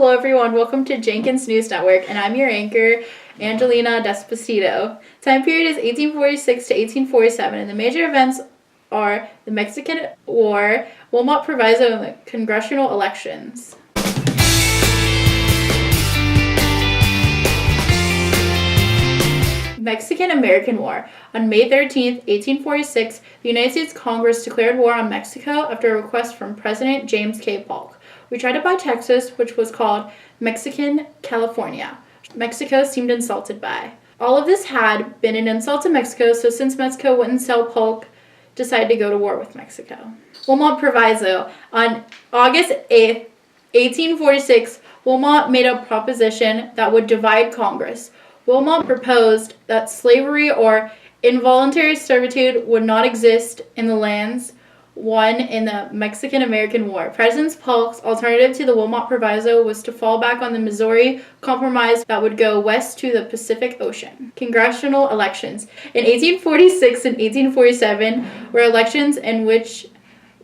Hello everyone, welcome to Jenkins News Network, and I'm your anchor, Angelina Despacito. Time period is 1846 to 1847, and the major events are the Mexican War, Wilmot Proviso, and the congressional elections. Mexican-American War. On May 13, 1846, the United States Congress declared war on Mexico after a request from President James K. Polk. We tried to buy Texas, which was called Mexican California. Mexico seemed insulted by. All of this had been an insult to Mexico, so since Mexico wouldn't sell Polk, decided to go to war with Mexico. Wilmot Proviso. On August 8, 1846, Wilmot made a proposition that would divide Congress. Wilmot proposed that slavery or involuntary servitude would not exist in the lands won in the Mexican-American War. President Polk's alternative to the Wilmot Proviso was to fall back on the Missouri Compromise that would go west to the Pacific Ocean. Congressional elections. In 1846 and 1847 were elections in which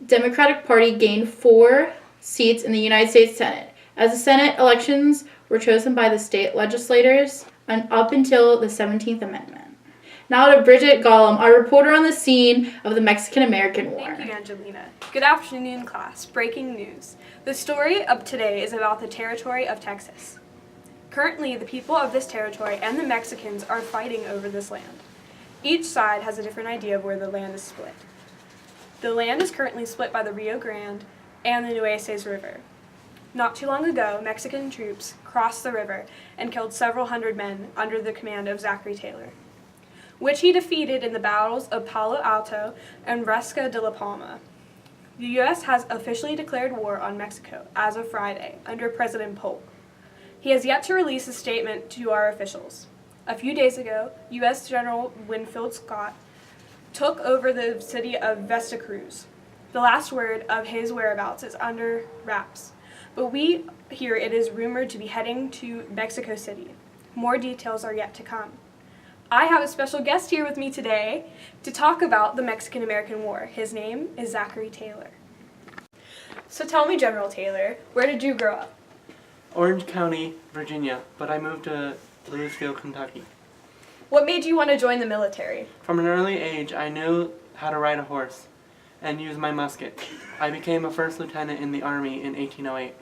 Democratic Party gained 4 seats in the United States Senate. As the Senate elections were chosen by the state legislators and up until the 17th Amendment. Now to Bridget, Galm, our reporter on the scene of the Mexican-American War. Thank you, Angelina. Good afternoon, class. Breaking news. The story of today is about the territory of Texas. Currently, the people of this territory and the Mexicans are fighting over this land. Each side has a different idea of where the land is split. The land is currently split by the Rio Grande and the Nueces River. Not too long ago, Mexican troops crossed the river and killed several hundred men under the command of Zachary Taylor, which he defeated in the battles of Palo Alto and Resca de la Palma. The U.S. has officially declared war on Mexico as of Friday under President Polk. He has yet to release a statement to our officials. A few days ago, U.S. General Winfield Scott took over the city of Vista Cruz. The last word of his whereabouts is under wraps, but we hear it is rumored to be heading to Mexico City. More details are yet to come. I have a special guest here with me today to talk about the Mexican-American War. His name is Zachary Taylor. So tell me, General Taylor, where did you grow up? Orange County, Virginia, but I moved to Louisville, Kentucky. What made you want to join the military? From an early age, I knew how to ride a horse and use my musket. I became a first lieutenant in the Army in 1808.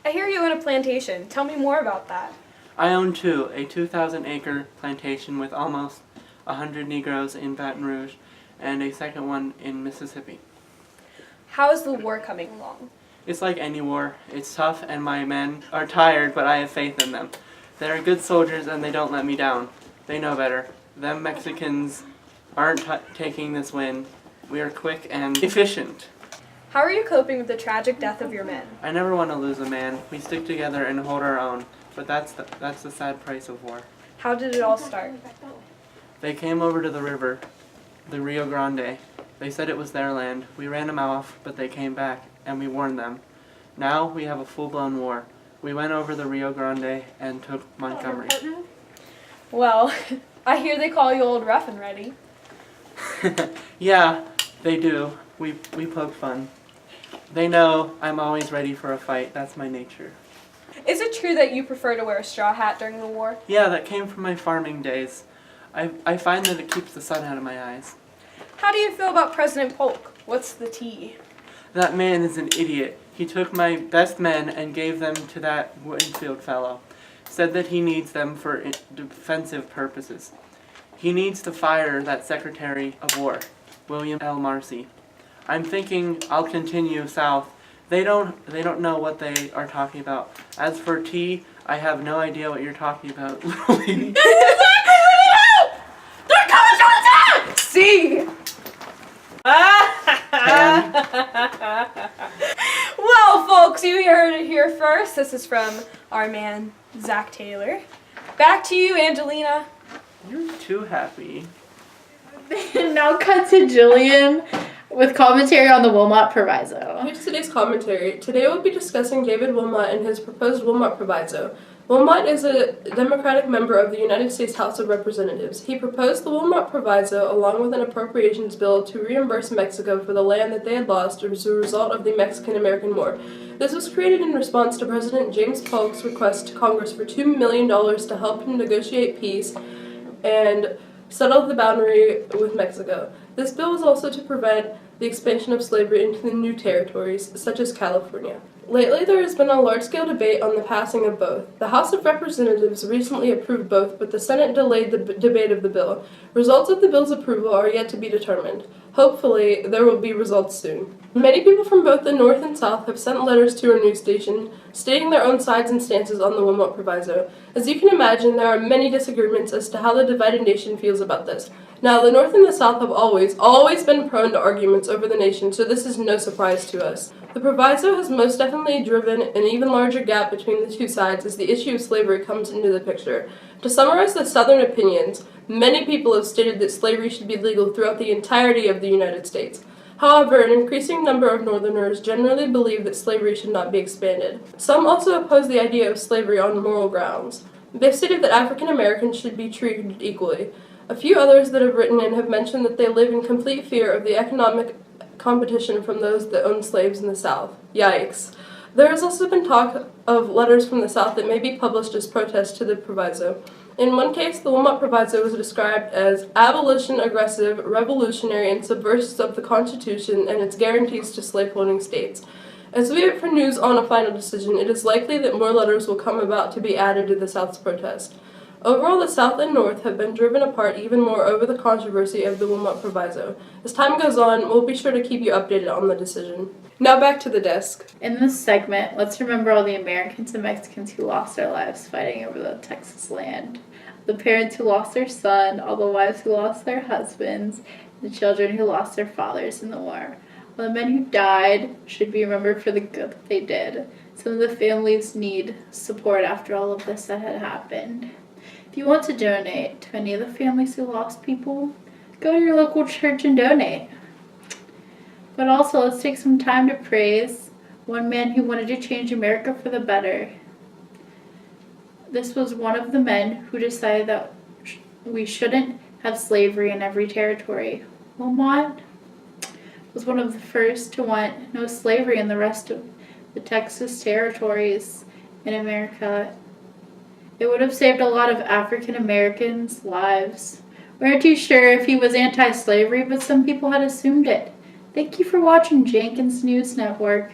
I hear you own a plantation. Tell me more about that. I own two, a 2,000-acre plantation with almost 100 Negroes in Baton Rouge and a second one in Mississippi. How is the war coming along? It's like any war. It's tough and my men are tired, but I have faith in them. They're good soldiers and they don't let me down. They know better. Them Mexicans aren't taking this win. We are quick and efficient. How are you coping with the tragic death of your men? I never want to lose a man. We stick together and hold our own. But that's the sad price of war. How did it all start? They came over to the river, the Rio Grande. They said it was their land. We ran them off, but they came back, and we warned them. Now we have a full-blown war. We went over the Rio Grande and took Montgomery. Well, I hear they call you Old Rough and Ready. Yeah, they do. We poke fun. They know I'm always ready for a fight. That's my nature. Is it true that you prefer to wear a straw hat during the war? Yeah, that came from my farming days. I find that it keeps the sun out of my eyes. How do you feel about President Polk? What's the tea? That man is an idiot. He took my best men and gave them to that Winfield fellow. Said that he needs them for defensive purposes. He needs to fire that Secretary of War, William L. Marcy. I'm thinking I'll continue south. They don't know what they are talking about. As for tea, I have no idea what you're talking about, little lady. They're coming from the top! See? Well, folks, you heard it here first. This is from our man, Zach Taylor. Back to you, Angelina. You're too happy. Now cut to Jillian. with commentary on the Wilmot Proviso. Here's today's commentary. Today we'll be discussing David Wilmot and his proposed Wilmot Proviso. Wilmot is a Democratic member of the United States House of Representatives. He proposed the Wilmot Proviso along with an appropriations bill to reimburse Mexico for the land that they had lost as a result of the Mexican-American War. This was created in response to President James Polk's request to Congress for $2 million to help him negotiate peace and settle the boundary with Mexico. This bill was also to prevent the expansion of slavery into the new territories, such as California. Lately, there has been a large-scale debate on the passing of both. The House of Representatives recently approved both, but the Senate delayed the debate of the bill. Results of the bill's approval are yet to be determined. Hopefully, there will be results soon. Many people from both the North and South have sent letters to our news station stating their own sides and stances on the Wilmot Proviso. As you can imagine, there are many disagreements as to how the divided nation feels about this. Now, the North and the South have always been prone to arguments over the nation, so this is no surprise to us. The Proviso has most definitely driven an even larger gap between the two sides as the issue of slavery comes into the picture. To summarize the Southern opinions, many people have stated that slavery should be legal throughout the entirety of the United States. However, an increasing number of Northerners generally believe that slavery should not be expanded. Some also oppose the idea of slavery on moral grounds. They've stated that African Americans should be treated equally. A few others that have written in have mentioned that they live in complete fear of the economic competition from those that own slaves in the South. Yikes. There has also been talk of letters from the South that may be published as protests to the Proviso. In one case, the Wilmot Proviso was described as abolition, aggressive, revolutionary, and subversive of the Constitution and its guarantees to slaveholding states. As we wait for news on a final decision, it is likely that more letters will come about to be added to the South's protest. Overall, the South and North have been driven apart even more over the controversy of the Wilmot Proviso. As time goes on, we'll be sure to keep you updated on the decision. Now back to the desk. In this segment, let's remember all the Americans and Mexicans who lost their lives fighting over the Texas land. The parents who lost their son, all the wives who lost their husbands, the children who lost their fathers in the war. All the men who died should be remembered for the good that they did. Some of the families need support after all of this that had happened. If you want to donate to any of the families who lost people, go to your local church and donate. But also, let's take some time to praise one man who wanted to change America for the better. This was one of the men who decided that we shouldn't have slavery in every territory. Wilmot was one of the first to want no slavery in the rest of the Texas territories in America. It would have saved a lot of African Americans' lives. We aren't too sure if he was anti-slavery, but some people had assumed it. Thank you for watching Jenkins News Network.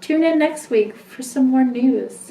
Tune in next week for some more news.